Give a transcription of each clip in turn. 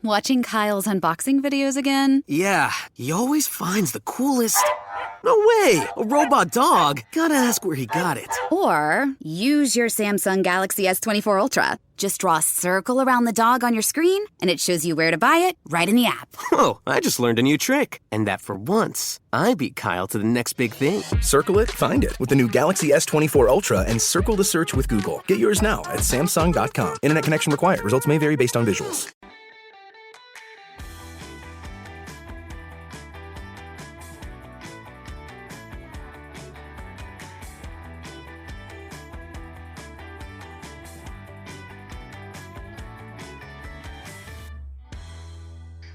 Watching Kyle's unboxing videos again? Yeah, he always finds the coolest... No way! A robot dog? Gotta ask where he got it. Or use your Samsung Galaxy S24 Ultra. Just draw a circle around the dog on your screen, and it shows you where to buy it right in the app. Whoa, I just learned a new trick. And that for once, I beat Kyle to the next big thing. Circle it, find it with the new Galaxy S24 Ultra and circle the search with Google. Get yours now at Samsung.com. Internet connection required. Results may vary based on visuals.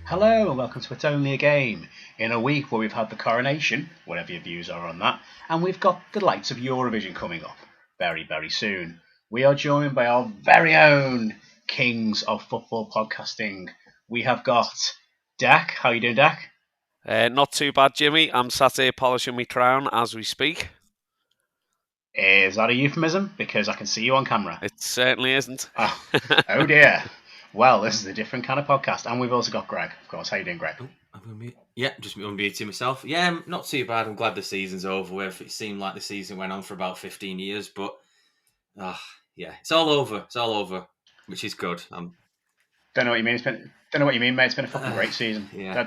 Hello and welcome to It's Only a Game, in a week where we've had the coronation, whatever your views are on that, and we've got the lights of Eurovision coming up very, very soon. We are joined by our very own kings of football podcasting. We have got Dec. How you doing, Dec? Not too bad, Jimmy. I'm sat here polishing my crown as we speak. Is that a euphemism? Because I can see you on camera. It certainly isn't. Oh dear. Well, this is a different kind of podcast. And we've also got Greg, of course. How you doing, Greg? Just unmuting myself. Yeah, not too bad. I'm glad the season's over with. It seemed like the season went on for about 15 years, but it's all over. It's all over, which is good. Don't know what you mean. Don't know what you mean, mate. It's been a fucking great season. Yeah.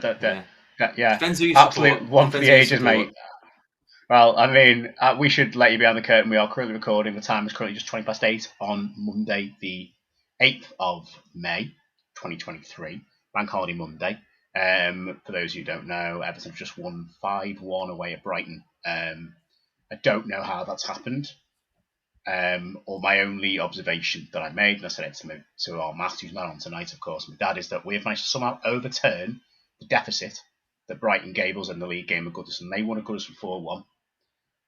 Depends who you absolute support. One for the ages, mate. Well, I mean, we should let you behind the curtain. We are currently recording. The time is currently just 20:08 on Monday, the 8th of May, 2023, Bank Holiday Monday. For those who don't know, Everton just won 5-1 away at Brighton. I don't know how that's happened. Or my only observation that I made, and I said it to our Matt, who's not on tonight, of course, my dad, is that we have managed to somehow overturn the deficit that Brighton gave us in the league game of Goodison. They won at Goodison 4-1.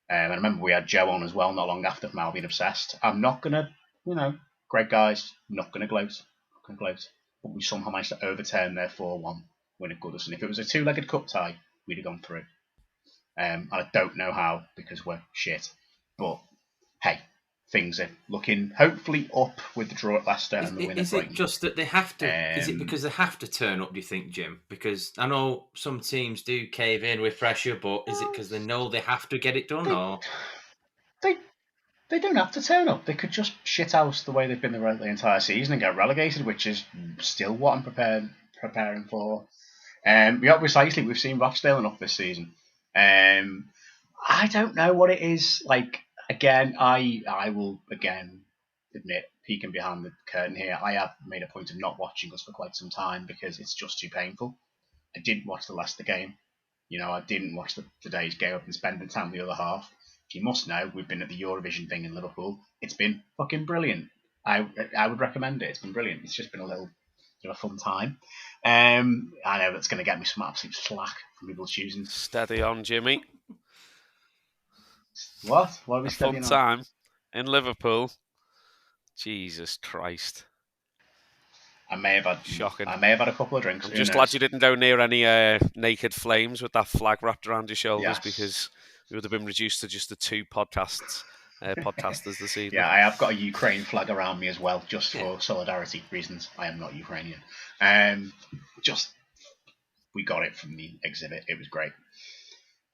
And I remember we had Joe on as well not long after from Albion Obsessed. I'm not going to, Greg guys, not going to gloat. But we somehow managed to overturn their 4-1 win at Goodison. If it was a two-legged cup tie, we'd have gone through. And I don't know how, because we're shit. But, hey, things are looking hopefully up with the draw at Leicester and the win at Brighton. Is it just that they have to... is it because they have to turn up, do you think, Jim? Because I know some teams do cave in with pressure, but is it because they know they have to get it done, or... They don't have to turn up. They could just shit house the way they've been the entire season and get relegated, which is still what I'm preparing for. Precisely. We've seen Rochdale enough this season. I don't know what it is. Like, again, I will admit, peeking behind the curtain here, I have made a point of not watching us for quite some time because it's just too painful. I didn't watch the Leicester game. I didn't watch today's game. I've been spending time with the other half. You must know, we've been at the Eurovision thing in Liverpool. It's been fucking brilliant. I would recommend it. It's been brilliant. It's just been a little bit of a fun time. I know that's going to get me some absolute slack from people choosing. Steady on, Jimmy. What? What are we steadying on? Fun time in Liverpool. Jesus Christ. I may have had a couple of drinks. I'm just glad you didn't go near any naked flames with that flag wrapped around your shoulders, because we would have been reduced to just the two podcasters this evening. Yeah, I have got a Ukraine flag around me as well, just for solidarity reasons. I am not Ukrainian. We got it from the exhibit. It was great.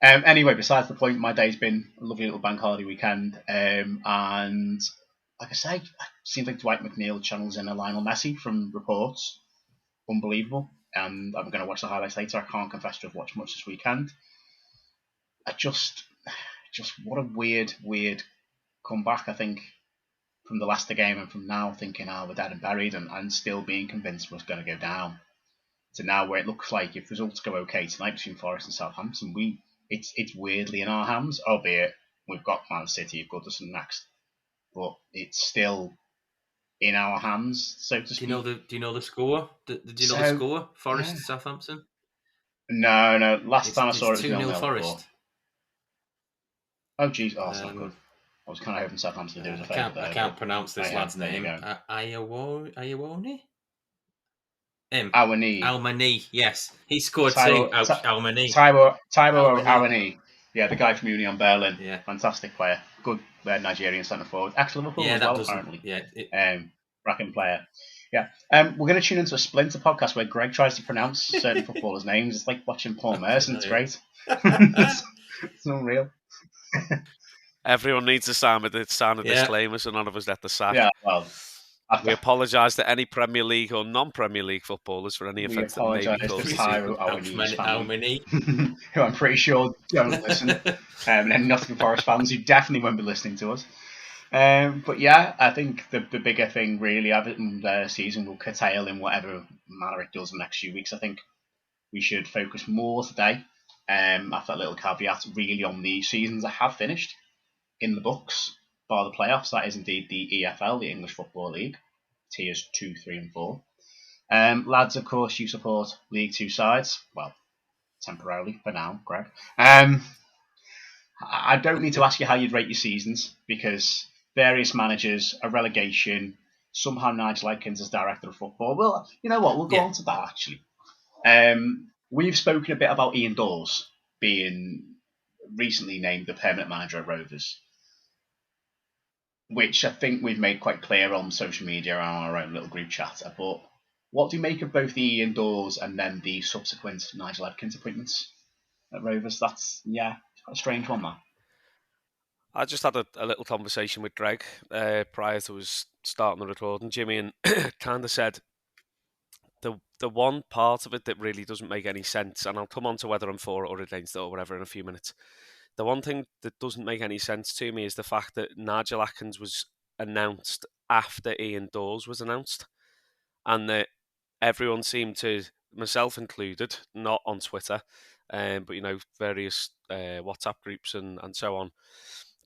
Anyway, besides the point, my day's been a lovely little bank holiday weekend. And like I say, it seems like Dwight McNeil channels in a Lionel Messi from reports. Unbelievable. And I'm going to watch the highlights later. I can't confess to have watched much this weekend. I just what a weird comeback, I think, from the Leicester game, and from now thinking, we're dead and buried, and still being convinced we're going to go down, to now where it looks like if results go okay tonight between Forest and Southampton, it's weirdly in our hands, albeit we've got Man City, Goodison next, but it's still in our hands, so to speak. Do you know the score? Did you know the score? Forest Southampton? No. Last time I saw it was 2-0 Forest. Oh, jeez. Oh, that's not good. I was kind of hoping Southampton to do us a favour there. I can't pronounce this lad's name. Iowone? Almani, yes. He scored two. Almani. Taiwo Awani. Yeah, the guy from Union Berlin. Yeah. Fantastic player. Good Nigerian centre forward. Ex-Liverpool as well, apparently. Yeah. Racking player. Yeah. We're going to tune into a Splinter podcast where Greg tries to pronounce certain footballers' names. It's like watching Paul Merson. It's great. It's unreal. Everyone needs to sign a disclaimer, so none of us let the sack. Yeah, well, we apologise to any Premier League or non-Premier League footballers for any offence that may be caused. How many? Who I'm pretty sure don't listen. And then Nottingham Forest fans who definitely won't be listening to us. But yeah, I think the bigger thing really, Everton season will curtail in whatever manner it does in the next few weeks. I think we should focus more today, after that little caveat, really on the seasons that have finished in the books, bar the playoffs. That is indeed the EFL, the English Football League, tiers 2, 3 and 4. Lads, of course, you support League 2 sides. Well, temporarily, for now, Greg. I don't need to ask you how you'd rate your seasons, because various managers, a relegation, somehow Nigel Atkins as director of football. Well, you know what? We'll go on to that, actually. We've spoken a bit about Ian Dawes being recently named the permanent manager at Rovers, which I think we've made quite clear on social media and our own little group chat. But what do you make of both the Ian Dawes and then the subsequent Nigel Atkins appointments at Rovers? That's, quite a strange one, that. I just had a little conversation with Greg prior to us starting the recording, Jimmy, and kind of said the one part of it that really doesn't make any sense, and I'll come on to whether I'm for it or against it or whatever in a few minutes. The one thing that doesn't make any sense to me is the fact that Nigel Atkins was announced after Ian Dawes was announced, and that everyone seemed to, myself included, not on Twitter, but various WhatsApp groups and so on,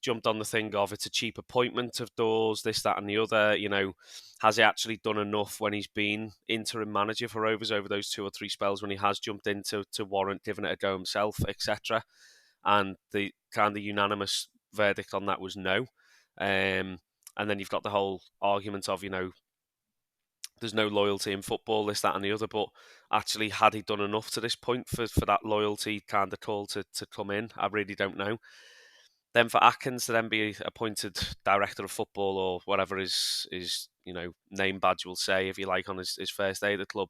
jumped on the thing of it's a cheap appointment of Dawes, this, that and the other. Has he actually done enough when he's been interim manager for Rovers over those 2 or 3 spells when he has jumped in to warrant giving it a go himself, etc. And the kind of unanimous verdict on that was no. And then you've got the whole argument of, there's no loyalty in football, this, that and the other, but actually had he done enough to this point for that loyalty kind of call to come in? I really don't know. Then for Adkins to then be appointed director of football or whatever his name badge will say, if you like, on his first day at the club,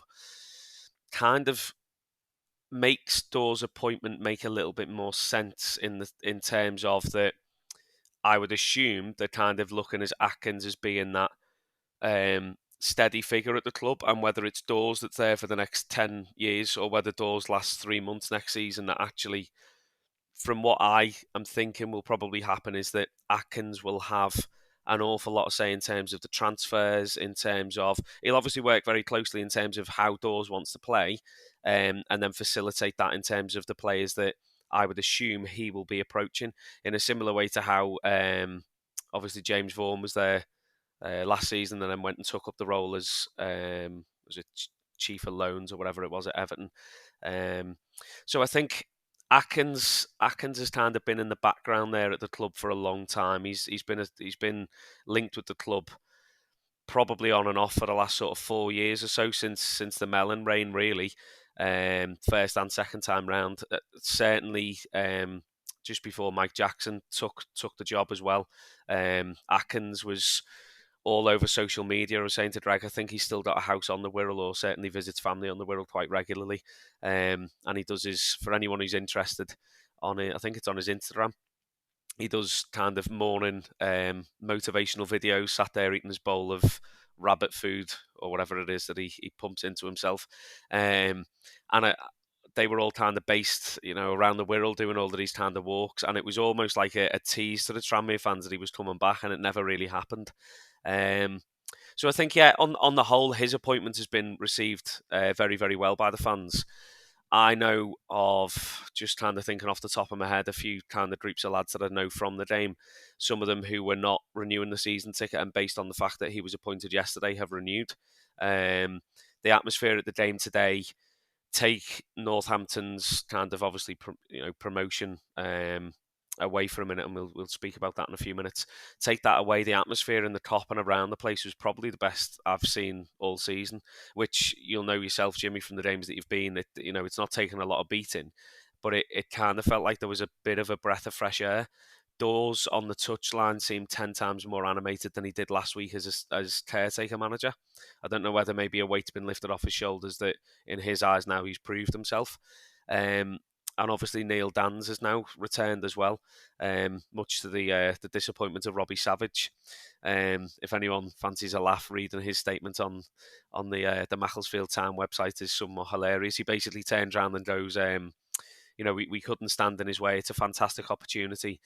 kind of makes Dawes' appointment make a little bit more sense in terms of that. I would assume they're kind of looking as Adkins as being that steady figure at the club, and whether it's Dawes that's there for the next 10 years or whether Dawes lasts 3 months next season, that actually, from what I am thinking will probably happen, is that Adkins will have an awful lot to say in terms of the transfers, in terms of, he'll obviously work very closely in terms of how Dawes wants to play, and then facilitate that in terms of the players that I would assume he will be approaching, in a similar way to how obviously James Vaughan was there last season and then went and took up the role as was it chief of loans or whatever it was at Everton. So I think Adkins has kind of been in the background there at the club for a long time. He's been linked with the club probably on and off for the last sort of 4 years or so since the Mellon reign, really. First and second time round. Certainly just before Mike Jackson took the job as well. Adkins was all over social media. I was saying to Greg, I think he's still got a house on the Wirral, or certainly visits family on the Wirral quite regularly. And he does for anyone who's interested on it, I think it's on his Instagram. He does kind of morning motivational videos, sat there eating his bowl of rabbit food or whatever it is that he pumps into himself. They were all kind of based, around the Wirral, doing all of these kind of walks. And it was almost like a tease to the Tranmere fans that he was coming back, and it never really happened. So I think, on the whole, his appointment has been received very, very well by the fans. I know of, just kind of thinking off the top of my head, a few kind of groups of lads that I know from the Dame, some of them who were not renewing the season ticket, and based on the fact that he was appointed yesterday, have renewed. The atmosphere at the Dame today, take Northampton's kind of obviously promotion away for a minute, and we'll speak about that in a few minutes. Take that away, the atmosphere in the Kop and around the place was probably the best I've seen all season, which you'll know yourself, Jimmy, from the games that you've been. It's not taken a lot of beating, but it kind of felt like there was a bit of a breath of fresh air Dawes on the touchline seemed 10 times more animated than he did last week as caretaker manager. I don't know whether maybe a weight's been lifted off his shoulders that in his eyes now he's proved himself. And obviously Neil Danns has now returned as well, much to the disappointment of Robbie Savage. If anyone fancies a laugh, reading his statement on the Macclesfield Town website is somewhat hilarious. He basically turns around and goes, we couldn't stand in his way. It's a fantastic opportunity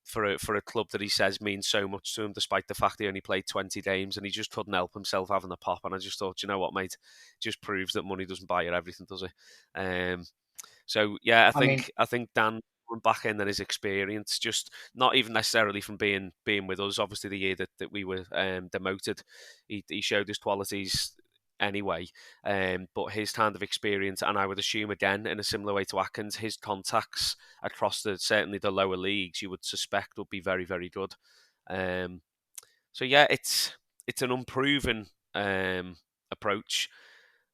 for a club that he says means so much to him, despite the fact he only played 20 games and he just couldn't help himself having a pop. And I just thought, you know what, mate, it just proves that money doesn't buy you everything, does it? So yeah, I think Dan went back in and his experience, just not even necessarily from being with us. Obviously, the year that we were demoted, he showed his qualities anyway, but his kind of experience, and I would assume again in a similar way to Atkins, his contacts across certainly the lower leagues, you would suspect would be very, very good. So yeah, it's an unproven approach,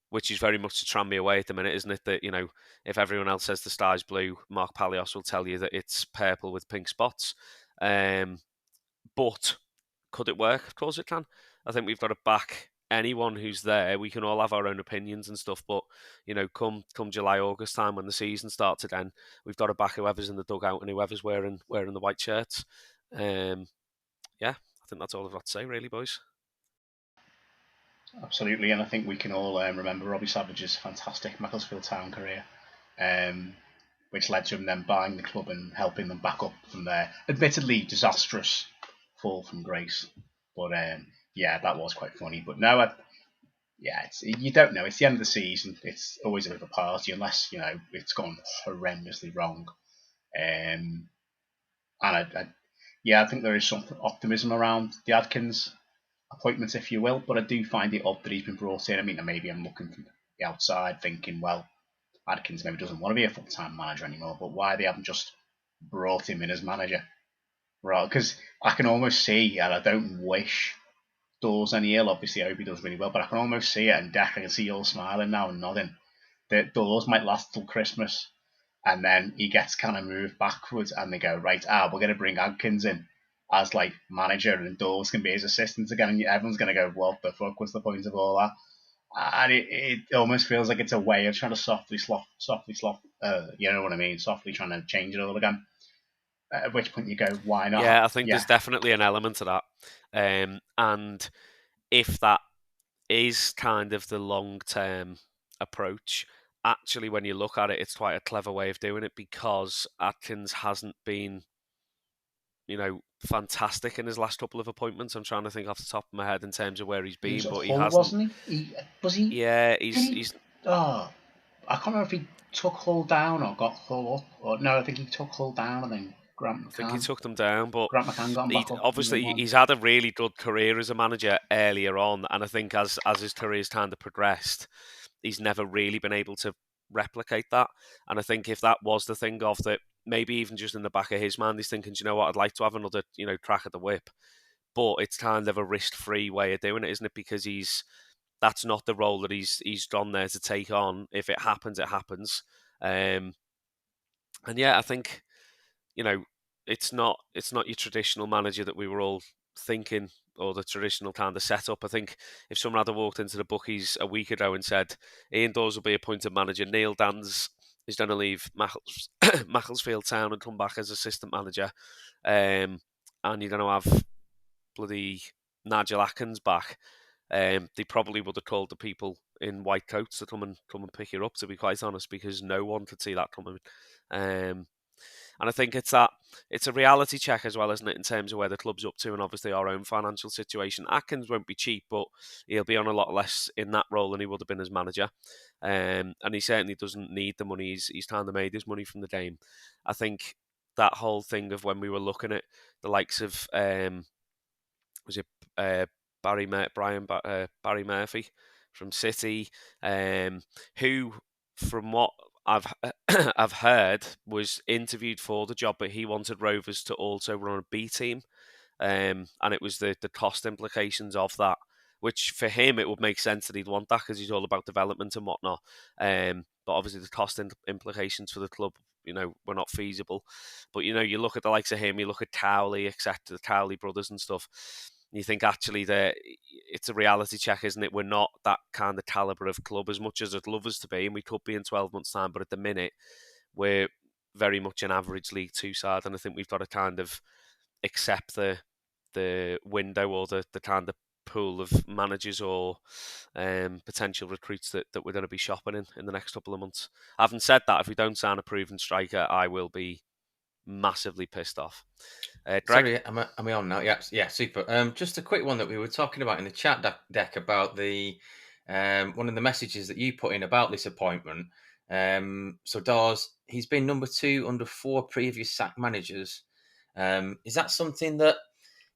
which is very much the Tranmere way at the minute, isn't it? That, if everyone else says the sky's blue, Mark Palios will tell you that it's purple with pink spots. But could it work? Of course it can. I think we've got to back anyone who's there. We can all have our own opinions and stuff, but come July, August time when the season starts again, we've got to back whoever's in the dugout and whoever's wearing the white shirts. Yeah, I think that's all I've got to say, really, boys. Absolutely, and I think we can all remember Robbie Savage's fantastic Macclesfield Town career, which led to him then buying the club and helping them back up from their admittedly disastrous fall from grace. But yeah, that was quite funny. But no, you don't know. It's the end of the season. It's always a bit of a party unless it's gone horrendously wrong. And I think there is some optimism around the Adkins appointment, if you will, but I do find it odd that he's been brought in. I mean, maybe I'm looking from the outside thinking, well, Adkins maybe doesn't want to be a full-time manager anymore, but why they haven't just brought him in as manager? Right, because I can almost see, and I don't wish Dawes any ill, obviously I hope he does really well, but I can almost see it, and Dec, I can see you all smiling now and nodding, that Dawes might last till Christmas, and then he gets kind of moved backwards, and they go, right, we're going to bring Adkins in as like manager, and Dawes can be his assistant again, and everyone's going to go, what the fuck was the point of all that? And it almost feels like it's a way of trying to softly you know what I mean, softly trying to change it all again. At which point you go, why not? Yeah, I think there's definitely an element to that. And if that is kind of the long-term approach, actually when you look at it, it's quite a clever way of doing it, because Adkins hasn't been fantastic in his last couple of appointments. I'm trying to think off the top of my head in terms of where he's been, but he hasn't. Wasn't he? Was he? Yeah, he's. Oh, I can't remember if he took Hull down or got Hull up. Or no, I think he took Hull down and then Grant McCann. I think he took them down, but Grant McCann got him back up. Obviously he's had a really good career as a manager earlier on, and I think as his career's kind of progressed, he's never really been able to replicate that. And I think if that was the thing of that, maybe even just in the back of his mind, he's thinking, you know what, I'd like to have another, crack at the whip. But it's kind of a risk-free way of doing it, isn't it? Because that's not the role that he's gone there to take on. If it happens, it happens. And yeah, I think, it's not your traditional manager that we were all thinking, or the traditional kind of setup. I think if someone had walked into the bookies a week ago and said Ian Dawes will be appointed manager, Neil Danns is going to leave Macclesfield Town and come back as assistant manager, and you're going to have bloody Nigel Atkins back, they probably would have called the people in white coats to come and pick you up, to be quite honest, because no one could see that coming. And I think it's a reality check as well, isn't it, in terms of where the club's up to and obviously our own financial situation. Adkins won't be cheap, but he'll be on a lot less in that role than he would have been as manager. And he certainly doesn't need the money. He's kind of made his money from the game. I think that whole thing of when we were looking at the likes of, was it Barry Murphy from City, who, from what I've heard, was interviewed for the job, but he wanted Rovers to also run a B team, and it was the cost implications of that, which for him it would make sense that he'd want that because he's all about development and whatnot. But obviously the cost implications for the club were not feasible. But you look at the likes of him, you look at Cowley, etc., the Cowley brothers and stuff. You think actually that it's a reality check, isn't it? We're not that kind of calibre of club as much as I'd love us to be, and we could be in 12 months' time. But at the minute, we're very much an average League Two side, and I think we've got to kind of accept the window or the kind of pool of managers or potential recruits that we're going to be shopping in the next couple of months. Having said that, if we don't sign a proven striker, I will be massively pissed off. Greg? Sorry, am I on now? Yeah, super. Just a quick one that we were talking about in the chat deck about the one of the messages that you put in about this appointment. So Dawes, he's been number 2 under 4 previous sacked managers. Is that something that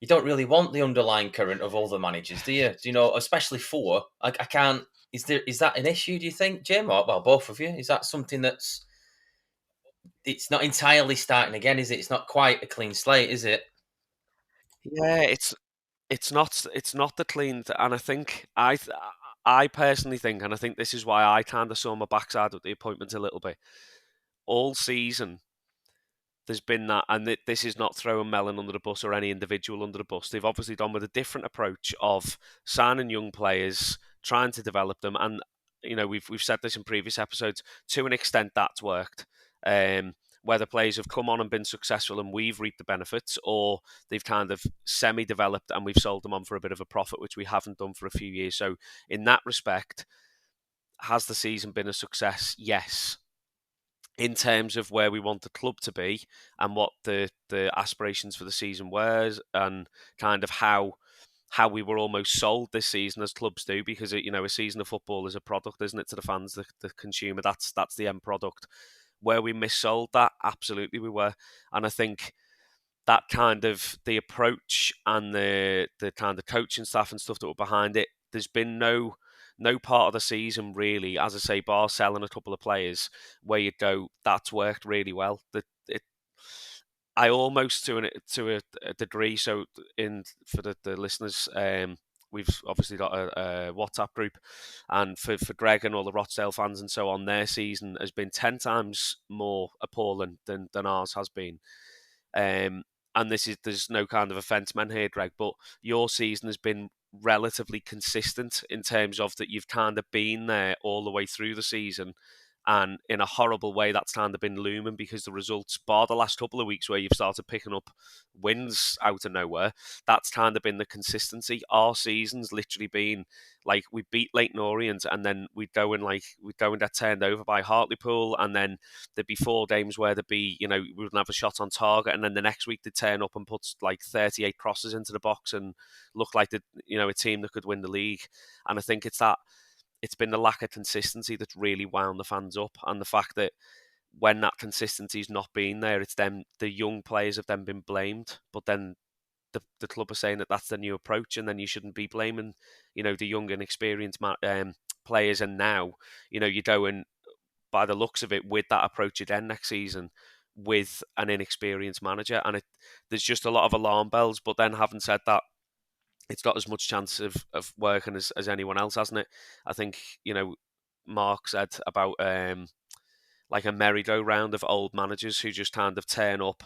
you don't really want the underlying current of all the managers, do you? Do you know, especially 4? I can't. Is that an issue? Do you think, Jim? Or well, both of you? Is that something that's? It's not entirely starting again, is it? It's not quite a clean slate, is it? Yeah, it's not the clean, and I think I personally think, and I think this is why I kind of saw my backside with the appointment a little bit. All season, there's been that, and this is not throwing Mellon under the bus or any individual under the bus. They've obviously gone with a different approach of signing young players, trying to develop them, and we've said this in previous episodes. To an extent, that's worked. Whether players have come on and been successful and we've reaped the benefits, or they've kind of semi-developed and we've sold them on for a bit of a profit, which we haven't done for a few years. So in that respect, has the season been a success? Yes. In terms of where we want the club to be and what the aspirations for the season were, and kind of how we were almost sold this season, as clubs do, because a season of football is a product, isn't it, to the fans, the consumer. That's the end product. Where we missold that, absolutely we were. And I think that kind of the approach and the kind of coaching staff and stuff that were behind it, there's been no part of the season really, as I say, bar selling a couple of players, where you go, that's worked really well. I almost to a degree, so for the listeners, we've obviously got a WhatsApp group, and for Greg and all the Rochdale fans and so on, their season has been 10 times more appalling than ours has been. And there's no kind of offence meant here, Greg, but your season has been relatively consistent in terms of that you've kind of been there all the way through the season. And in a horrible way, that's kind of been looming, because the results, bar the last couple of weeks where you've started picking up wins out of nowhere, that's kind of been the consistency. Our season's literally been like, we beat Leyton Orient, and then we'd go and get turned over by Hartlepool, and then there'd be 4 games where there'd be, we wouldn't have a shot on target, and then the next week they'd turn up and put like 38 crosses into the box and look like a team that could win the league. And I think it's been the lack of consistency that's really wound the fans up, and the fact that when that consistency's not been there, it's them, the young players have then been blamed, but then the club are saying that that's the new approach, and then you shouldn't be blaming, the young and experienced players. And now, you go in, by the looks of it, with that approach again next season with an inexperienced manager, and there's just a lot of alarm bells. But then, having said that, it's got as much chance of working as anyone else, hasn't it? I think, Mark said about like a merry-go-round of old managers who just kind of turn up,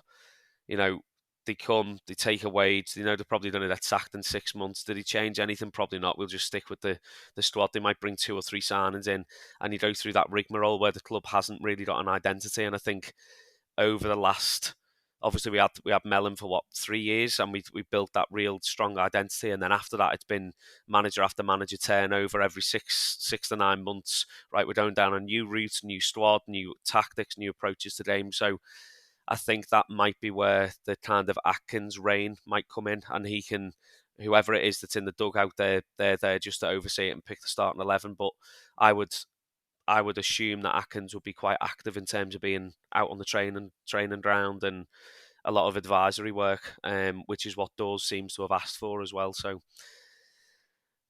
they come, they take away, they're probably going to get sacked in 6 months. Did he change anything? Probably not. We'll just stick with the squad. They might bring 2 or 3 signings in, and you go through that rigmarole where the club hasn't really got an identity. And I think over the last, obviously we had Mellon for 3 years, and we built that real strong identity. And then after that, it's been manager after manager turnover every 6 to 9 months. Right, we're going down a new route, new squad, new tactics, new approaches to games. So I think that might be where the kind of Adkins reign might come in, and he can, whoever it is that's in the dugout, they're there just to oversee it and pick the starting 11. But I would assume that Adkins would be quite active in terms of being out on the training ground and a lot of advisory work, which is what Dawes seems to have asked for as well. So,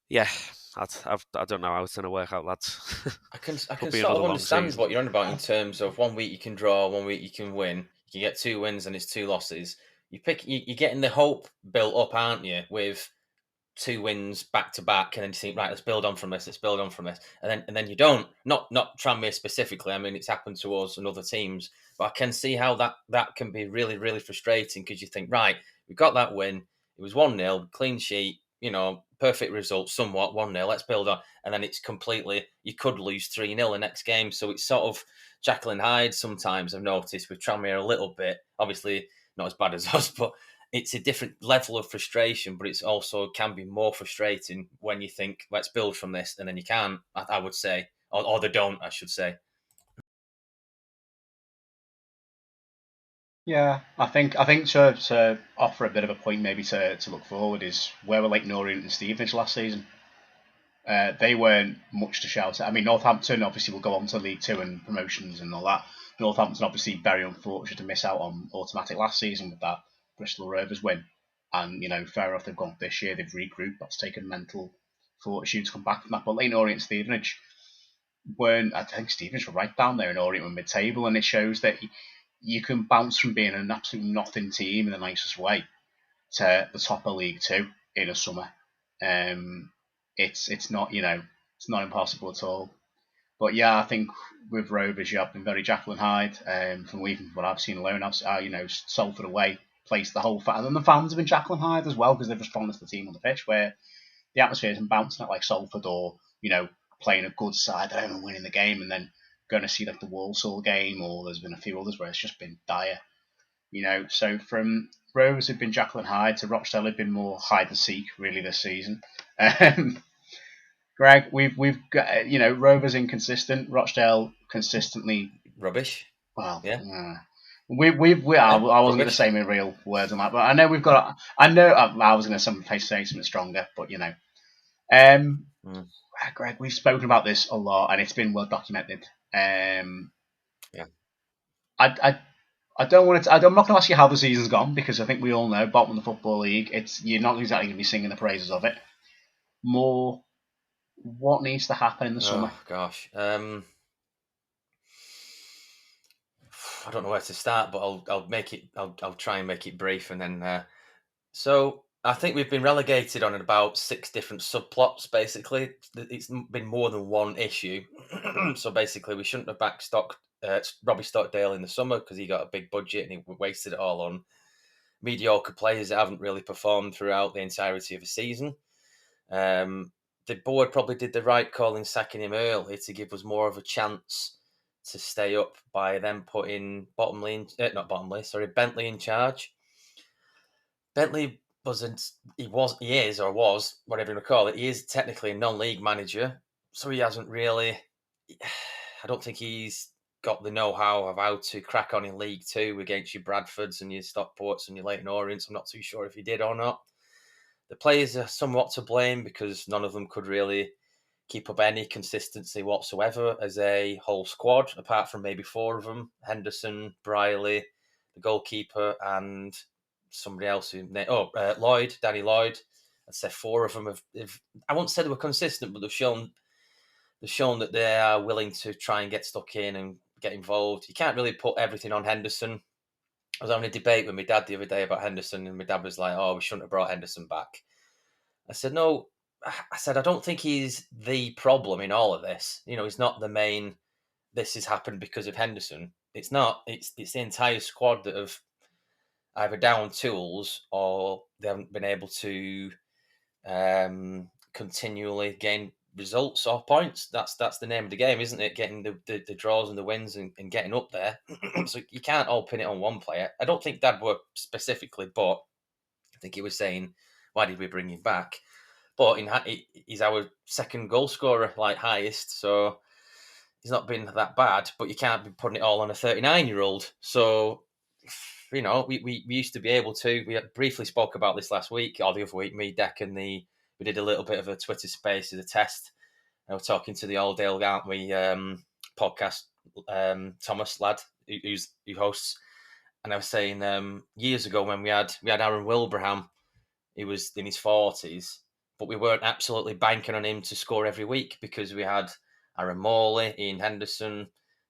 yeah, I don't know how it's going to work out, lads. I can sort of understand what you're on about in terms of 1 week you can draw, 1 week you can win. You get 2 wins and it's 2 losses. You're getting the hope built up, aren't you? With 2 wins back to back, and then you think, right, let's build on from this, and then you don't. Not Tranmere specifically. I mean, it's happened to us and other teams, but I can see how that can be really, really frustrating, because you think, right, we got that win. It was 1-0, clean sheet, perfect result, somewhat 1-0. Let's build on, and then it's completely. You could lose 3-0 the next game, so it's sort of Jekyll and Hyde. Sometimes I've noticed with Tranmere a little bit. Obviously, not as bad as us, but it's a different level of frustration, but it's also can be more frustrating when you think, let's build from this, and then you can't, I would say, or they don't, I should say. Yeah, I think to offer a bit of a point maybe to look forward is where were Leyton Orient and Stevenage last season. They weren't much to shout at. I mean, Northampton obviously will go on to League Two and promotions and all that. Northampton obviously very unfortunate to miss out on automatic last season with that Bristol Rovers win. And, fair enough, they've gone this year, they've regrouped. That's taken mental fortitude to come back from that. But Leyton Orient and Stevenage I think Stevenage were right down there and Orient were mid-table, and it shows that you can bounce from being an absolute nothing team in the nicest way to the top of League Two in a summer. It's not it's not impossible at all. But yeah, I think with Rovers, you have been very Jekyll and Hyde. From even what I've seen alone, Salford away placed the whole and then the fans have been Jekyll and Hyde as well, because they've responded to the team on the pitch, where the atmosphere isn't bouncing at like Salford, or playing a good side that haven't winning the game, and then going to see like the Walsall game, or there's been a few others where it's just been dire. So from Rovers have been Jekyll and Hyde to Rochdale have been more hide and seek really this season. Greg, we've got Rovers inconsistent, Rochdale consistently rubbish. Well, yeah. I wasn't going to say my real words on that, but I know we've got. I know I was going to say something stronger, but Greg, we've spoken about this a lot, and it's been well documented. Yeah. I don't want to. I'm not going to ask you how the season's gone, because I think we all know bottom of the Football League. You're not exactly going to be singing the praises of it. More, what needs to happen in the summer? Oh gosh, I don't know where to start, but I'll make it. I'll try and make it brief, and then. So I think we've been relegated on about 6 different subplots. Basically, it's been more than one issue. So basically, we shouldn't have backstocked Robbie Stockdale in the summer, because he got a big budget and he wasted it all on mediocre players that haven't really performed throughout the entirety of the season. The board probably did the right call in sacking him early to give us more of a chance to stay up by them putting Bentley in charge. Bentley he is, whatever you call it, he is technically a non-league manager, so he hasn't really, I don't think he's got the know-how of how to crack on in League Two against your Bradfords and your Stockports and your Leyton Orients. I'm not too sure if he did or not. The players are somewhat to blame, because none of them could really keep up any consistency whatsoever as a whole squad, apart from maybe 4 of them: Henderson, Briley, the goalkeeper, and somebody else Lloyd, Danny Lloyd. I'd say 4 of them have I won't say they were consistent, but they've shown that they are willing to try and get stuck in and get involved. You can't really put everything on Henderson. I was having a debate with my dad the other day about Henderson, and my dad was like, "Oh, we shouldn't have brought Henderson back." I said, "No." I said, "I don't think he's the problem in all of this. He's not the main. This has happened because of Henderson. It's not. It's the entire squad that have either down tools, or they haven't been able to continually gain results or points. That's the name of the game, isn't it? Getting the draws and the wins and getting up there. So you can't all pin it on one player. I don't think Dad were specifically, but I think he was saying, why did we bring him back? But he's our second goal scorer, highest, so he's not been that bad. But you can't be putting it all on a 39-year-old. So, we used to be able to. We briefly spoke about this last week, or the other week, me, Dec, and we did a little bit of a Twitter space as a test. I was talking to the All Dale, aren't we, podcast, Thomas lad, who hosts, and I was saying years ago when we had Aaron Wilbraham, he was in his 40s, but we weren't absolutely banking on him to score every week, because we had Aaron Morley, Ian Henderson,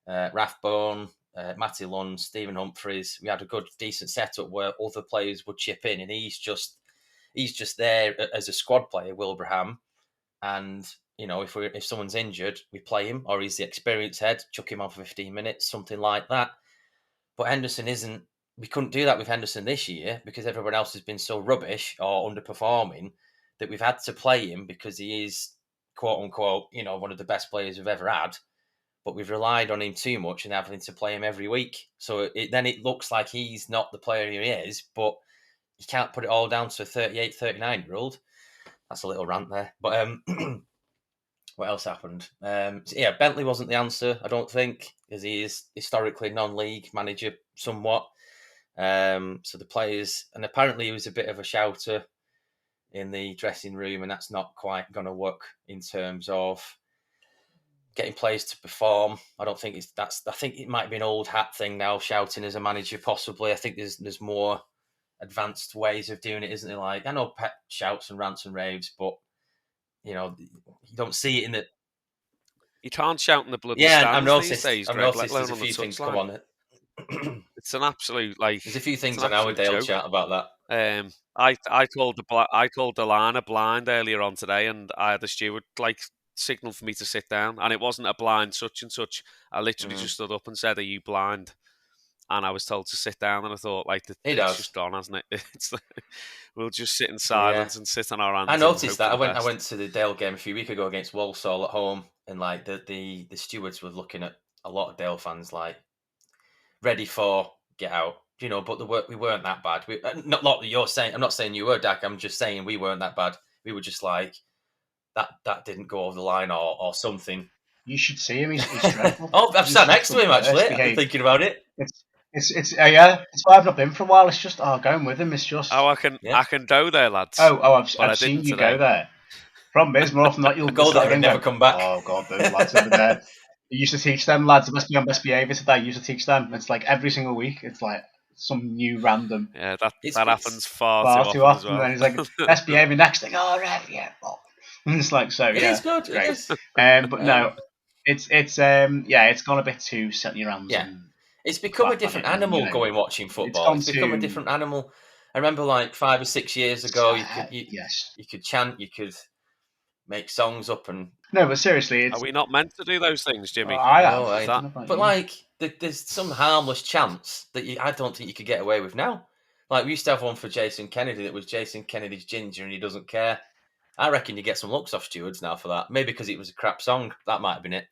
Rathbone, Matty Lund, Stephen Humphreys. We had a good, decent setup where other players would chip in, and he's He's just there as a squad player, Wilbraham, and if someone's injured, we play him, or he's the experienced head, chuck him on for 15 minutes, something like that. But Henderson isn't. We couldn't do that with Henderson this year because everyone else has been so rubbish or underperforming that we've had to play him because he is, quote unquote, one of the best players we've ever had. But we've relied on him too much and having to play him every week. So then it looks like he's not the player he is, but you can't put it all down to a 38, 39-year-old. That's a little rant there. But what else happened? Bentley wasn't the answer, I don't think, because he is historically non-league manager somewhat. So the players, and apparently he was a bit of a shouter in the dressing room, and that's not quite going to work in terms of getting players to perform. I don't think I think it might be an old hat thing now, shouting as a manager, possibly. I think there's more advanced ways of doing it, isn't it? Like, I know Pep shouts and rants and raves, but you don't see it in the. You can't shout in the bloody stands these days, Greg, I've noticed there's a few things come on it. It's an absolute There's a few things on our Dale chat about that. I called the line a blind earlier on today, and I had the steward signal for me to sit down, and it wasn't a blind such and such. I literally just stood up and said, "Are you blind?" And I was told to sit down, and I thought, it's just gone, hasn't it? We'll just sit in silence and sit on our hands. I noticed that. I went to the Dale game a few weeks ago against Walsall at home, and the stewards were looking at a lot of Dale fans ready for get out, but we weren't that bad. Not like you're saying. I'm not saying you were, Dak. I'm just saying we weren't that bad. We were just like that didn't go over the line or something. You should see him. He's dreadful. I've sat next to him actually. I'm thinking about it. It's why I've not been for a while. It's just going with him. It's just I can go there, lads. I've seen you go there. Problem is, more often than not, you'll go there and never come back. Oh God, those lads over there. You used to teach them lads. It must be on best behaviour today. You used to teach them. It's like every single week. It's like some new random. Yeah, that happens far too often. As well. And he's like best behaviour next thing. Oh, right, yeah. And it's like so. It is good. Great. It is. But no, it's gone a bit too set in your hands. Yeah. It's become a different animal watching football. It's become a different animal. I remember 5 or 6 years ago, you could chant, you could make songs up and. No, but seriously, are we not meant to do those things, Jimmy? But there's some harmless chants that I don't think you could get away with now. We used to have one for Jason Kennedy that was Jason Kennedy's Ginger and he doesn't care. I reckon you get some looks off stewards now for that. Maybe because it was a crap song. That might have been it.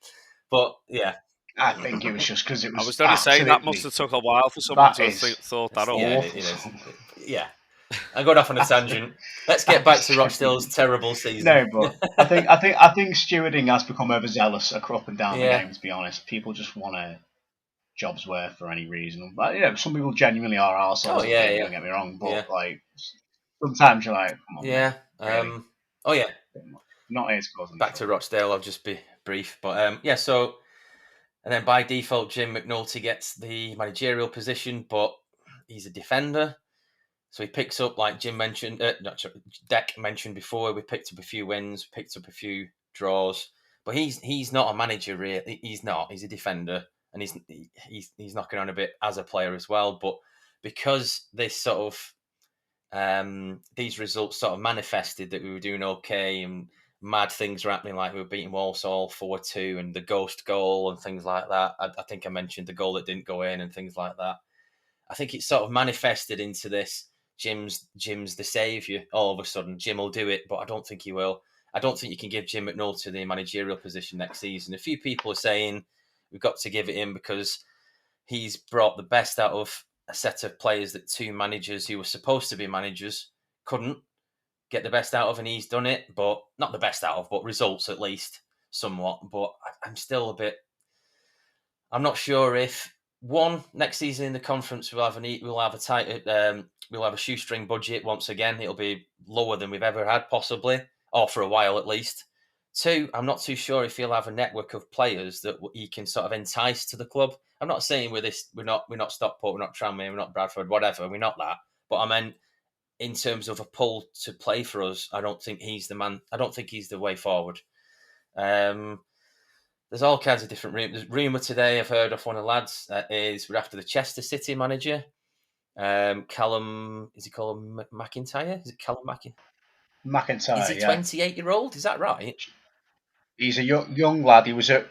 But yeah. I think it was just because it was. I was going to say that must have took a while for someone to have thought that up. Yeah, it is. Yeah. I got off on a tangent. Let's get back to Rochdale's terrible season. No, but I think stewarding has become overzealous up and down the game. To be honest, people just want a job's worth for any reason. But some people genuinely are arseholes. Oh yeah, Don't get me wrong, but sometimes you're like, come on. Yeah. Really? Oh yeah. Not here to cause back to Rochdale. I'll just be brief, but So. And then by default, Jim McNulty gets the managerial position, but he's a defender. So he picks up, like Jim mentioned, Dec mentioned before, we picked up a few wins, picked up a few draws. But he's not a manager, really. He's not. He's a defender. And he's knocking on a bit as a player as well. But because this sort of, these results sort of manifested that we were doing okay and mad things were happening, like we were beating Walsall 4-2 and the ghost goal and things like that. I think I mentioned the goal that didn't go in and things like that. I think it sort of manifested into this Jim's the saviour. All of a sudden, Jim will do it, but I don't think he will. I don't think you can give Jim McNulty the managerial position next season. A few people are saying we've got to give it him because he's brought the best out of a set of players that two managers who were supposed to be managers couldn't get the best out of, and he's done it, but not the best out of, but results at least somewhat. But I'm still a bit. I'm not sure if next season in the conference we'll have a shoestring budget once again. It'll be lower than we've ever had, possibly, or for a while at least. 2, I'm not too sure if he'll have a network of players that he can sort of entice to the club. I'm not saying we're not Stockport, we're not Tranmere, we're not Bradford, whatever. We're not that, but I meant. In terms of a pull to play for us, I don't think he's the man. I don't think he's the way forward. There's all kinds of different rumours. Rumour today I've heard off one of the lads is we're after the Chester City manager. Callum, is he called McIntyre? Is it Callum McIntyre? Is he 28-year-old? Is that right? He's a young lad. He was at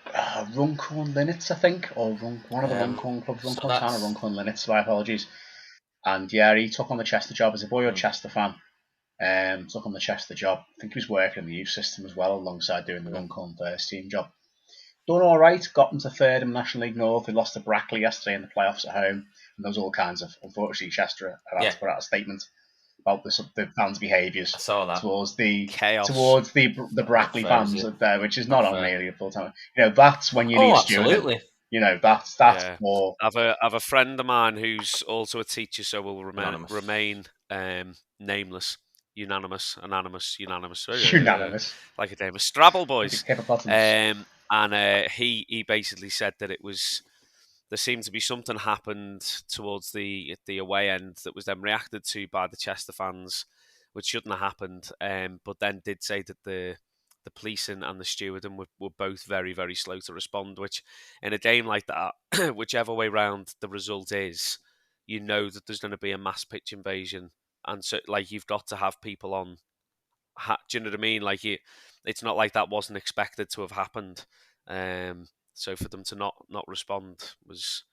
Runcorn Linnets, I think, or one of the Runcorn clubs, Runcorn Town or Runcorn Linnets. My apologies. And yeah, he took on the Chester job as a boyhood Chester fan. Took on the Chester job. I think he was working in the youth system as well, alongside doing the Runcorn first team job. Done all right. Got them to third in National League North. They lost to Brackley yesterday in the playoffs at home. And there was all kinds of, unfortunately, Chester had to put out a statement about the fans' behaviours towards the Brackley fans up there, which is not on really a full time. That's when you need absolutely. That's more. I've a friend of mine who's also a teacher, so will remain nameless. Unanimous. Like a game of Scrabble, boys. And he basically said that there seemed to be something happened towards the away end that was then reacted to by the Chester fans, which shouldn't have happened. But then did say that the policing and the stewarding were both very, very slow to respond, which in a game like that, whichever way round the result is, you know that there's going to be a mass pitch invasion. And so, you've got to have people on. Do you know what I mean? It's not like that wasn't expected to have happened. So for them to not respond was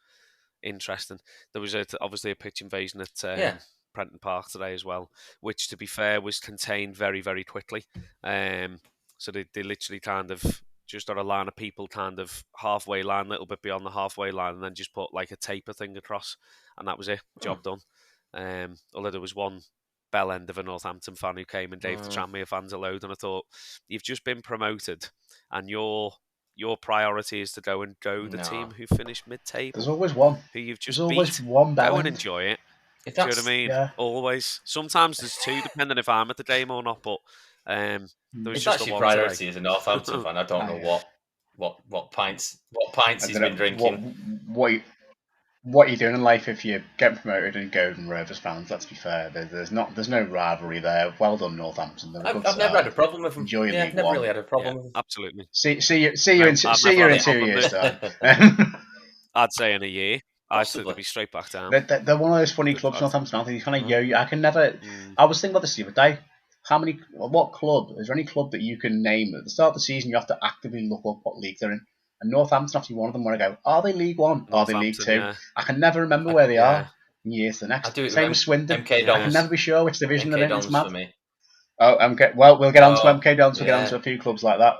interesting. There was obviously a pitch invasion at Prenton Park today as well, which, to be fair, was contained very, very quickly. So they literally kind of just got a line of people kind of halfway line, a little bit beyond the halfway line, and then just put a taper thing across, and that was it. Job done. Although there was one bell end of a Northampton fan who came and gave the Tranmere fans a load, and I thought, you've just been promoted, and your priority is to go and the team who finished mid-table. There's always one. Who you've just beat. One bell. Go and enjoy it. Do you know what I mean? Yeah. Always. Sometimes there's two, depending if I'm at the game or not. But it's actually priority as a Northampton fan. I don't know what pints he's been drinking. What you're doing in life if you get promoted and Golden Rovers fans. Let's be fair. There's no rivalry there. Well done, Northampton. I've never had a problem with them. Enjoy League never really had a problem with them. Absolutely. See you in 2 years time. I'd say in a year. I think they'll be straight back down. They're one of those funny clubs, Northampton. I think you kind of yo-yo. I can never. I was thinking about this the other day. What club? Is there any club that you can name at the start of the season? You have to actively look up what league they're in. And Northampton have to be one of them where I go, are they League One? Are they League Two? Yeah. I can never remember where they are from year to the next. Same as Swindon. MK Dons. I can never be sure which division they're in. It's mad. For me. Oh, MK. Well, we'll get on to MK Dons. We'll get on to a few clubs like that.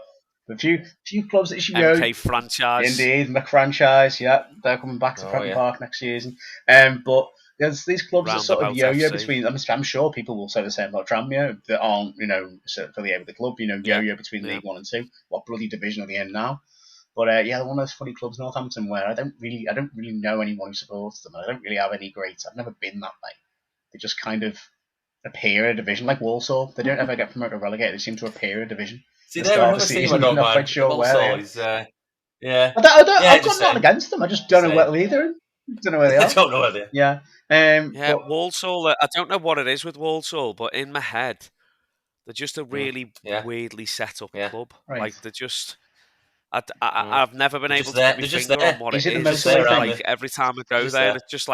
A few clubs that you should go. MK franchise. Indeed, McFranchise. Yeah, they're coming back to Prenton Park next season. But there's these clubs that sort of yo-yo between. I'm sure people will say the same about Tranmere that aren't, affiliated with the club. Yo-yo between League 1 and 2. What bloody division are they in now? But they're one of those funny clubs, Northampton, where I don't really know anyone who supports them. I don't really have any great. I've never been that way. They just kind of appear in a division like Walsall. They don't ever get promoted or relegated. They seem to appear in a division. See, they're another team I don't mind. Quite sure Walsall is, yeah. I've got nothing against them. I just don't know what they're in. Don't know where they are. I don't know where they are. Yeah. Walsall. I don't know what it is with Walsall, but in my head, they're just a really weirdly set up club. Right. They're just. I've never been able to put my finger on what it is. Every time I go there, it's just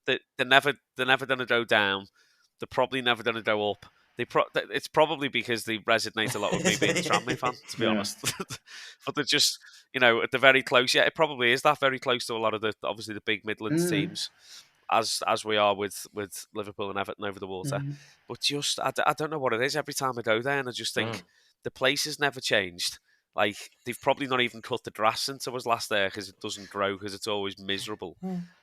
they're never going to go down. They're probably never going to go up. It's probably because they resonate a lot with me being a Tranmere fan, to be honest. But they're just, at the very close. Yeah, it probably is that very close to a lot of obviously the big Midlands teams, as we are with Liverpool and Everton over the water. But just, I don't know what it is. Every time I go there, and I just think the place has never changed. They've probably not even cut the grass since I was last there because it doesn't grow because it's always miserable.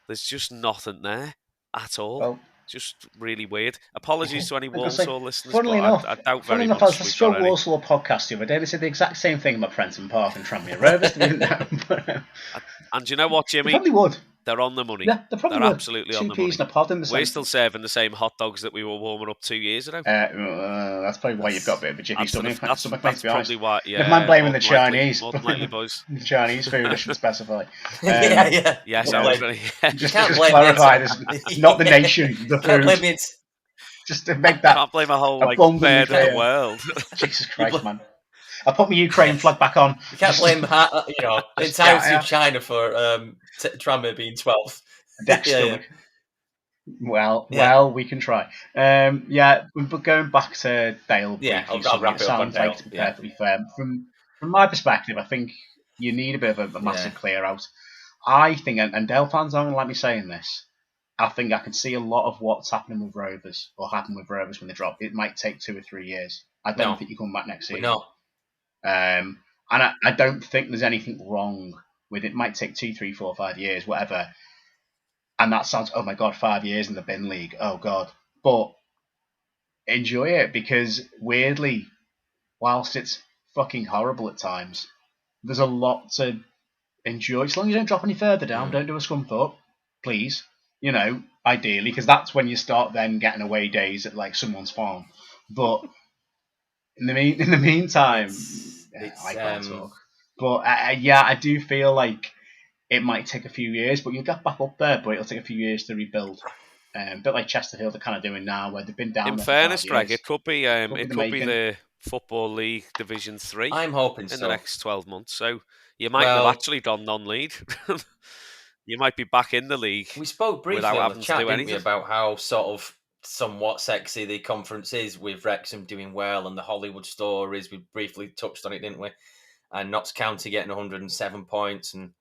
There's just nothing there at all. Well, just really weird. Apologies to any Walsall listeners, funnily enough, I doubt very much. I was listening to a Walsall podcast the other day. They said the exact same thing about Prenton Park and Tranmere Rovers. And do you know what, Jimmy? They probably would. They're on the money. Yeah, they're absolutely on the money. In a pod in the We're still serving the same hot dogs that we were warming up 2 years ago. That's probably why you've got a bit of a jiffy stomach. That's probably why. Yeah, if I'm blaming the Chinese, more than likely, boys. The Chinese food, I should specify. Yes, I was going to just clarify this. Not the nation, the food. Just to make that. Can't blame a whole third of the world. Jesus Christ, man. I put my Ukraine flag back on. You can't blame the entirety of China for Tranmere being 12th. Dex stomach. Well, we can try. But going back to Dale briefly, I'll wrap it it up on sounds like, Dale. to be perfectly fair, from my perspective, I think you need a bit of a massive clear out. I think, and Dale fans aren't going to like me saying this, I think I can see a lot of what's happening with Rovers, or happened with Rovers when they drop. It might take 2 or 3 years. I don't think you come back next season. No. And I don't think there's anything wrong with it. It might take 2, 3, 4, 5 years, whatever. And that sounds, oh my God, 5 years in the bin league. Oh God. But enjoy it, because weirdly, whilst it's fucking horrible at times, there's a lot to enjoy. As long as you don't drop any further down, don't do a scrum thought, please. Ideally, because that's when you start then getting away days at like someone's farm. But in the meantime, I can't talk. But I do feel like it might take a few years, but you'll get back up there. But it'll take a few years to rebuild. A bit like Chesterfield are kind of doing now, where they've been down. In there fairness, for 5 Greg, years. it could be the Football League Division 3. I'm hoping in the next 12 months. So you might have actually done non-league. You might be back in the league. We spoke briefly without on having the chat, to do didn't anything. we, about how sort of somewhat sexy the conference is, with Wrexham doing well and the Hollywood stories. We briefly touched on it, didn't we? And Notts County getting 107 points, and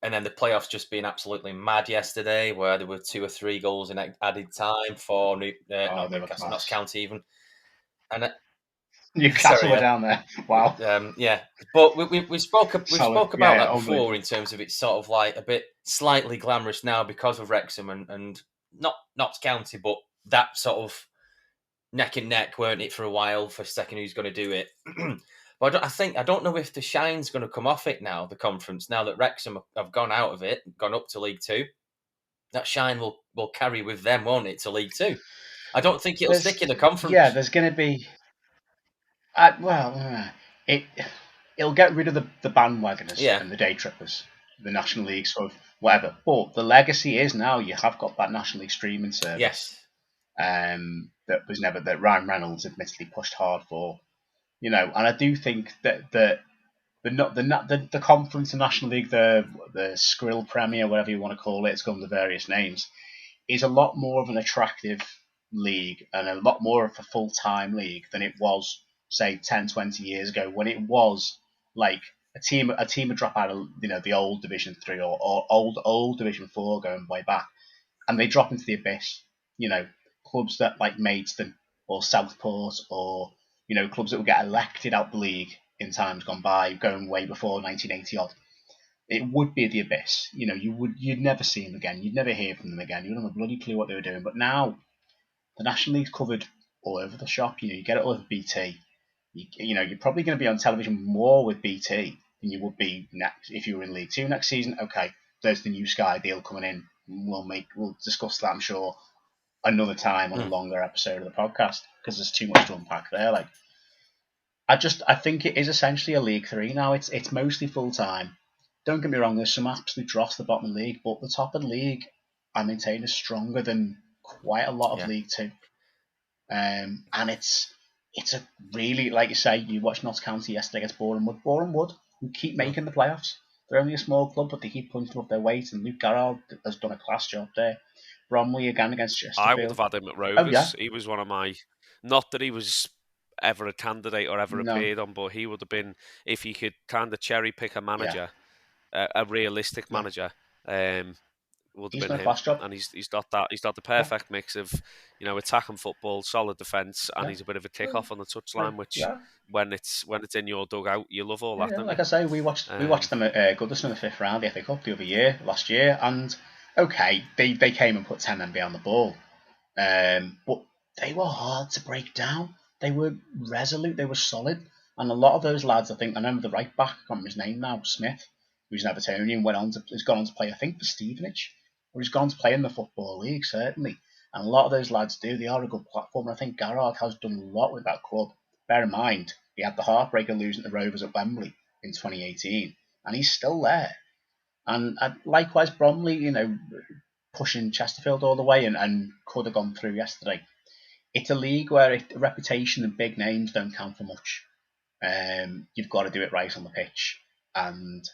then the playoffs just being absolutely mad yesterday, where there were 2 or 3 goals in added time for Notts County even. And Newcastle were down there. Wow. But we spoke about that before, in terms of it's sort of like a bit slightly glamorous now because of Wrexham and not Notts County, but that sort of neck and neck, weren't it, for a while for second who's going to do it. But I don't know if the shine's going to come off it now, the conference, now that Wrexham have gone out of it, gone up to League 2. That shine will carry with them, won't it, to League 2? I don't think it'll stick in the conference. Yeah, there's going to be... it'll get rid of the bandwagoners and the day trippers, the National League sort of whatever. But the legacy is now you have got that National League streaming service. Yes. That Ryan Reynolds admittedly pushed hard for, and I do think that the conference, the National League, the Skrill Premier, whatever you want to call it, it's got the various names, is a lot more of an attractive league and a lot more of a full-time league than it was, say, 10, 20 years ago, when it was like a team would drop out of the old Division 3 or old Division 4 going way back, and they drop into the abyss. Clubs that like Maidstone or Southport, or clubs that would get elected out the league in times gone by, going way before 1980 odd. It would be the abyss. You'd never see them again. You'd never hear from them again. You wouldn't have a bloody clue what they were doing. But now the National League's covered all over the shop. You get it all over BT. You're probably going to be on television more with BT than you would be next if you were in League 2 next season. Okay, there's the new Sky deal coming in. We'll discuss that, I'm sure, another time on a longer episode of the podcast, because there's too much to unpack there. I think it is essentially a League 3 now. It's mostly full time. Don't get me wrong, there's some absolute dross at the bottom of the league, but the top of the league, I maintain, is stronger than quite a lot of League 2. And it's a really, like you say, you watched Notts County yesterday against Boreham Wood, who keep making the playoffs. They're only a small club, but they keep punching up their weight, and Luke Garrard has done a class job there. Bromley again against Chesterfield. I would have had him at Rovers. He was one of my... Not that he was ever a candidate or ever appeared on, but he would have been, if he could kind of cherry pick a manager, a realistic manager, would have been him. Class job. And he's got the perfect mix of attacking football, solid defence, and he's a bit of a tick off on the touchline, which when it's in your dugout, you love all that. Like I say, we watched them at Goodison in the 5th round, the FA Cup last year, and okay, they came and put 10 men behind the ball, but they were hard to break down. They were resolute, they were solid, and a lot of those lads, I remember the right back, I can't remember his name now, Smith, who's an Evertonian, has gone on to play, I think, for Stevenage, or he's gone to play in the Football League, certainly. And a lot of those lads they are a good platform, and I think Garrard has done a lot with that club. Bear in mind, he had the heartbreaker losing to Rovers at Wembley in 2018, and he's still there. And likewise, Bromley, pushing Chesterfield all the way and could have gone through yesterday. It's a league where reputation and big names don't count for much. You've got to do it right on the pitch, and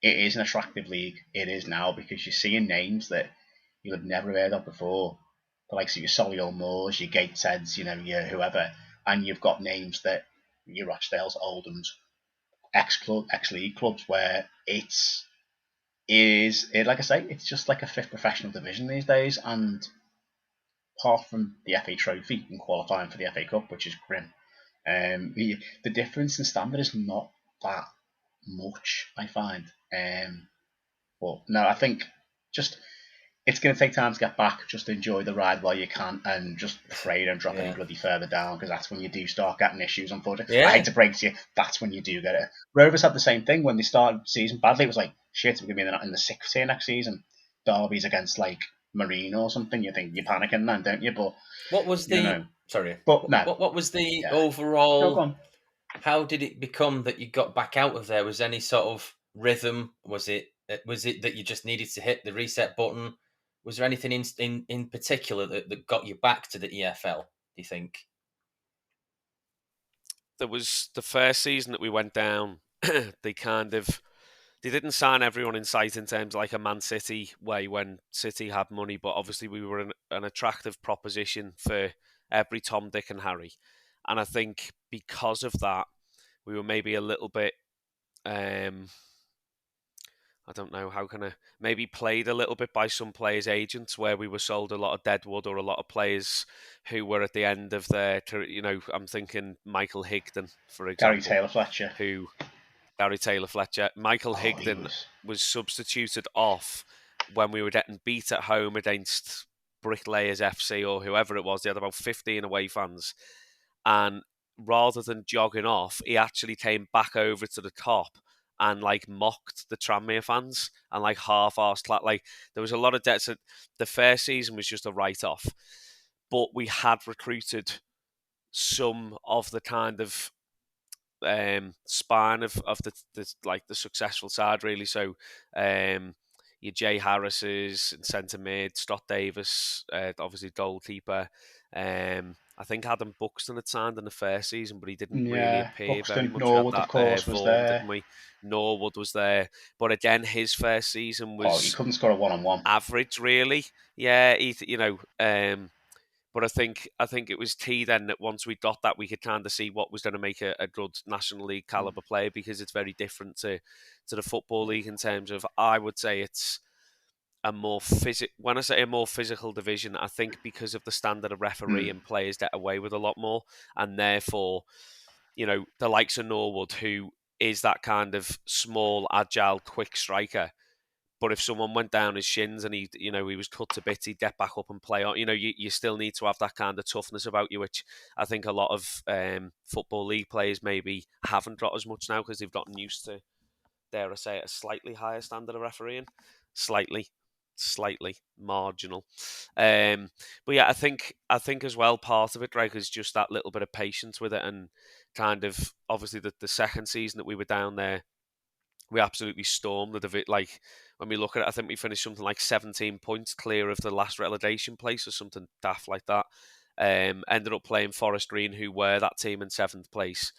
it is an attractive league. It is now, because you're seeing names that you would never have heard of before. The likes of your Solihull Moors, your Gatesheads, your whoever, and you've got names that your Rochdales, Oldhams, ex-league clubs, where like I say, it's just like a fifth professional division these days, and apart from the FA Trophy and qualifying for the FA Cup, which is grim, the difference in standard is not that much, I find. But no, I think just it's going to take time to get back. Just enjoy the ride while you can, and just pray don't drop any bloody further down, because that's when you do start getting issues. Unfortunately, I hate to break to you, that's when you do get it. Rovers had the same thing when they started the season badly. It was like, shit, we're going to be in the sixth tier next season. Derby's against like Marine or something. You think you're panicking then, don't you? But what was the sorry? But no, what was the overall? Go on. How did it become that you got back out of there? Was there any sort of rhythm? Was it that you just needed to hit the reset button? Was there anything in particular that got you back to the EFL, do you think? There was the first season that we went down, they didn't sign everyone in sight in terms of like a Man City way when City had money, but obviously we were an attractive proposition for every Tom, Dick and Harry. And I think because of that, we were maybe a little bit... I don't know, how can I... Maybe played a little bit by some players' agents, where we were sold a lot of deadwood, or a lot of players who were at the end of their... I'm thinking Michael Higdon, for example. Gary Taylor-Fletcher. Michael Higdon was substituted off when we were getting beat at home against Bricklayers FC or whoever it was. They had about 15 away fans. And rather than jogging off, he actually came back over to the top and like mocked the Tranmere fans and like half-arsed. Like there was a lot of debts. The first season was just a write-off, but we had recruited some of the kind of spine of the successful side, really. So your Jay Harris's in centre mid, Stott Davis, obviously goalkeeper. I think Adam Buxton had signed in the first season, but he didn't really appear very much. Norwood, of course, was there. Didn't we? Norwood was there, but again, his first season was he couldn't score a one-on-one. Average, really. Yeah, but I think it was key then that once we got that, we could kind of see what was going to make a good National League calibre player, because it's very different to the Football League in terms of, I would say it's a more when I say a more physical division, I think because of the standard of referee and players get away with a lot more, and therefore, the likes of Norwood, who is that kind of small, agile, quick striker. But if someone went down his shins and he was cut to bits, he'd get back up and play on. You still need to have that kind of toughness about you, which I think a lot of Football League players maybe haven't got as much now, because they've gotten used to, dare I say it, a slightly higher standard of refereeing. Slightly marginal. But yeah, I think as well, part of it, Greg, is just that little bit of patience with it, and kind of obviously the second season that we were down there, we absolutely stormed the like when we look at it, I think we finished something like 17 points clear of the last relegation place or something daft like that. Ended up playing Forest Green, who were that team in 7th place,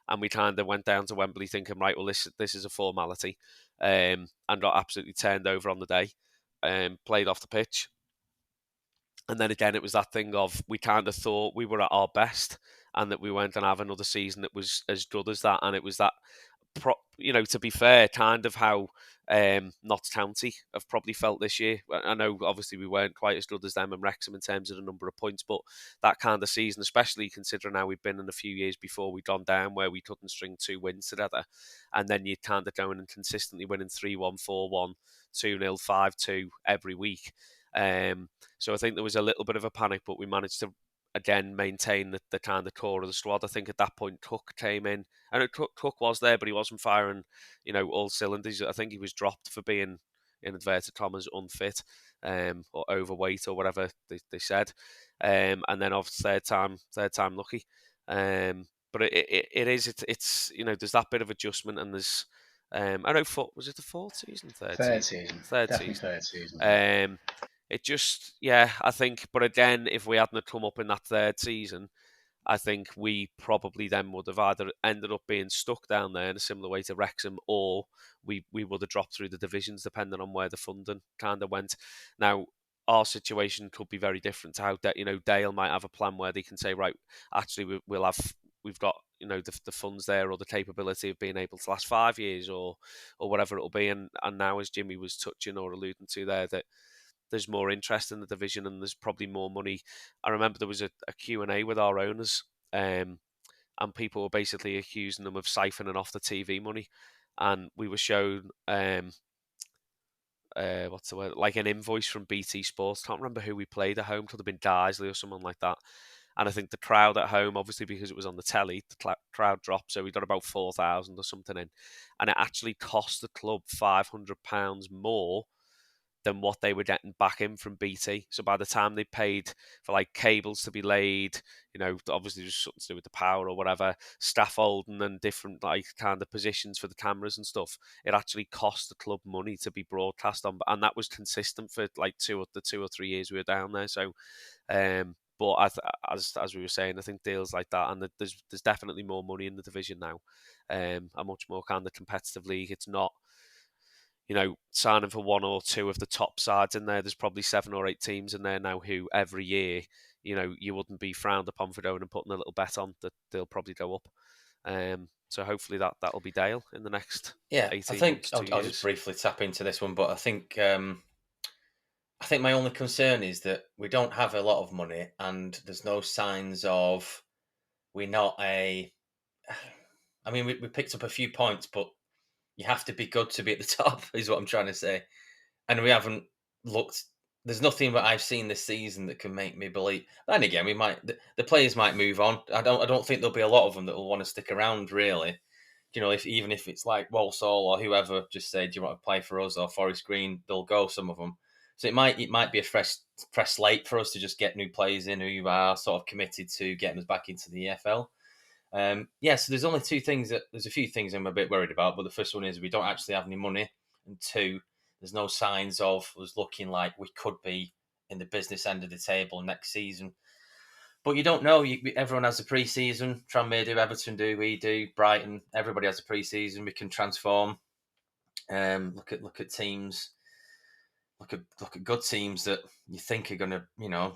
and we kind of went down to Wembley thinking, right, well, this is a formality, and got absolutely turned over on the day. Played off the pitch, and then again it was that thing of, we kind of thought we were at our best and that we weren't going to have another season that was as good as that. And it was that, to be fair, kind of how Notts County have probably felt this year. I know obviously we weren't quite as good as them and Wrexham in terms of the number of points, but that kind of season, especially considering how we've been in a few years before we'd gone down, where we couldn't string 2 wins together, and then you'd kind of going and consistently winning 3-1, 4-1, 2-0, 5-2 every week. So I think there was a little bit of a panic, but we managed to again maintain the kind of core of the squad. I think at that point Cook came in, and Cook was there, but he wasn't firing all cylinders. I think he was dropped for being, in inverted commas, unfit, or overweight, or whatever they said, and then off third time lucky. But it's there's that bit of adjustment, and there's I know, was it the fourth season? Third season. Third season. It just, I think, but again, if we hadn't come up in that third season, I think we probably then would have either ended up being stuck down there in a similar way to Wrexham, or we would have dropped through the divisions, depending on where the funding kind of went. Now, our situation could be very different to how Dale might have a plan where they can say, right, actually we've got the funds there or the capability of being able to last 5 years or whatever it'll be. And now, as Jimmy was touching or alluding to there, that there's more interest in the division and there's probably more money. I remember there was a Q&A with our owners, and people were basically accusing them of siphoning off the TV money. And we were shown, what's the word? Like an invoice from BT Sports. Can't remember who we played at home. Could have been Disley or someone like that. And I think the crowd at home, obviously because it was on the telly, the crowd dropped. So we got about 4,000 or something in. And it actually cost the club £500 more than what they were getting back in from BT. So by the time they paid for like cables to be laid, obviously there's something to do with the power or whatever, scaffolding and different like kind of positions for the cameras and stuff, it actually cost the club money to be broadcast on, and that was consistent for like the 2 or 3 years we were down there. So, but as we were saying, I think deals like that, and there's definitely more money in the division now, a much more kind of competitive league. It's not, signing for 1 or 2 of the top sides in there. There's probably 7 or 8 teams in there now who every year, you wouldn't be frowned upon for going and putting a little bet on that they'll probably go up. So hopefully that'll be Dale in the next 18 I think months, I'll just briefly tap into this one, but I think my only concern is that we don't have a lot of money and there's no signs of we picked up a few points, but you have to be good to be at the top, is what I'm trying to say. And we haven't looked. There's nothing that I've seen this season that can make me believe. And again, the players might move on. I don't think there'll be a lot of them that will want to stick around. Really, even if it's like Walsall or whoever, just say, do you want to play for us or Forest Green? They'll go. Some of them. So it might be a fresh slate for us to just get new players in who are sort of committed to getting us back into the EFL. So there's only 2 things there's a few things I'm a bit worried about, but the first one is we don't actually have any money, and 2, there's no signs of us looking like we could be in the business end of the table next season. But you don't know. Everyone has a pre-season. Tranmere do, Everton do, we do, Brighton. Everybody has a pre-season. We can transform. Look at teams. Look at good teams that you think are going to,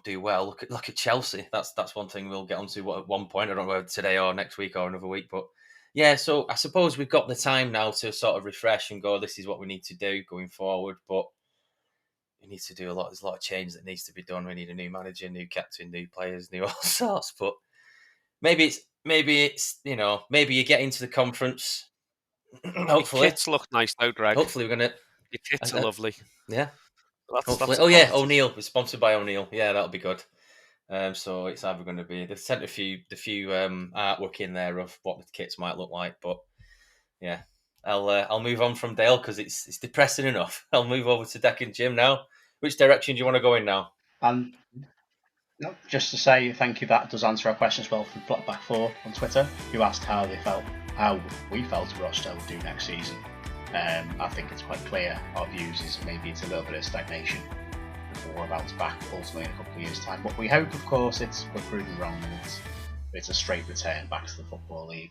do well. Look at Chelsea. That's one thing we'll get onto at one point. I don't know whether today or next week or another week, but yeah. So I suppose we've got the time now to sort of refresh and go, this is what we need to do going forward. But we need to do a lot. There's a lot of change that needs to be done. We need a new manager, new captain, new players, new all sorts. But maybe it's maybe you get into the conference. Hopefully, your kits look nice though, Greg. Hopefully, we're gonna. Your kits are lovely. Yeah. That's O'Neill. We're sponsored by O'Neill. Yeah, that'll be good. So it's either going to be. They've sent a few artwork in there of what the kits might look like, but yeah, I'll move on from Dale because it's depressing enough. I'll move over to Dec and Jim now. Which direction do you want to go in now? No, just to say thank you. That does answer our question as well from Back4 on Twitter, who asked how we felt Rochdale would do next season. I think it's quite clear our views is maybe it's a little bit of stagnation before a bounce back ultimately in a couple of years' time. But we hope, of course, we're proven wrong and it's a straight return back to the Football League.